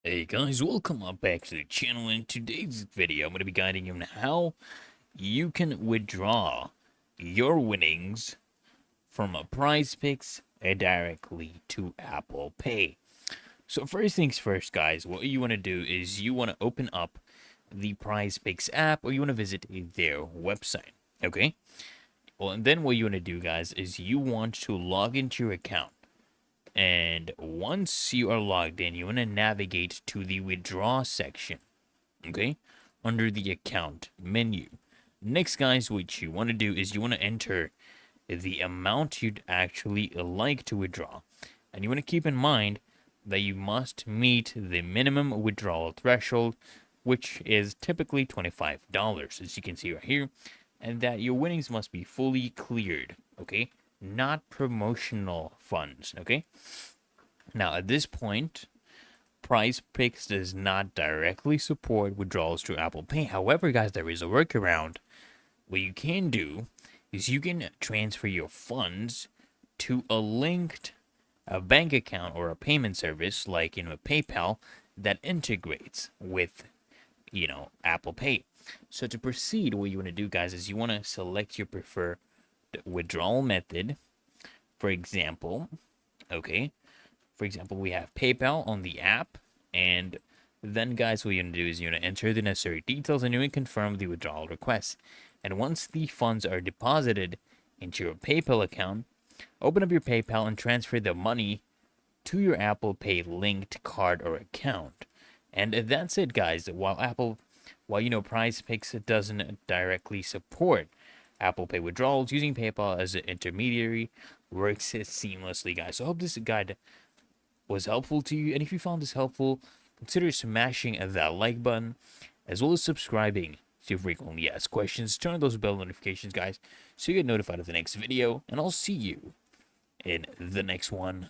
Hey guys, welcome back to the channel. In today's video, I'm going to be guiding you on how you can withdraw your winnings from a Prizepicks directly to Apple Pay. So first things first, guys, what you want to do is you want to open up the Prizepicks app, or you want to visit their website, okay? Well, and then what you want to do, guys, is you want to log into your account. And once you are logged in, you want to navigate to the withdraw section, okay, under the account menu. Next, guys, what you want to do is you want to enter the amount you'd actually like to withdraw. And you want to keep in mind that you must meet the minimum withdrawal threshold, which is typically $25, as you can see right here, and that your winnings must be fully cleared, okay? Not promotional funds, okay? Now, at this point, PrizePicks does not directly support withdrawals through Apple Pay. However, guys, there is a workaround. What you can do is you can transfer your funds to a linked bank account or a payment service like PayPal that integrates with Apple Pay. So to proceed, what you want to do, guys, is you want to select your preferred withdrawal method. For example, okay, we have PayPal on the app, and then, guys, what you're going to do is you're going to enter the necessary details and you're going to confirm the withdrawal request. And once the funds are deposited into your PayPal account, open up your PayPal and transfer the money to your Apple Pay linked card or account. And that's it, guys. While PrizePicks doesn't directly support Apple Pay withdrawals, using PayPal as an intermediary works seamlessly, guys. So I hope this guide was helpful to you, and if you found this helpful, consider smashing that like button as well as subscribing to frequently asked questions. Turn on those bell notifications, guys, so you get notified of the next video, and I'll see you in the next one.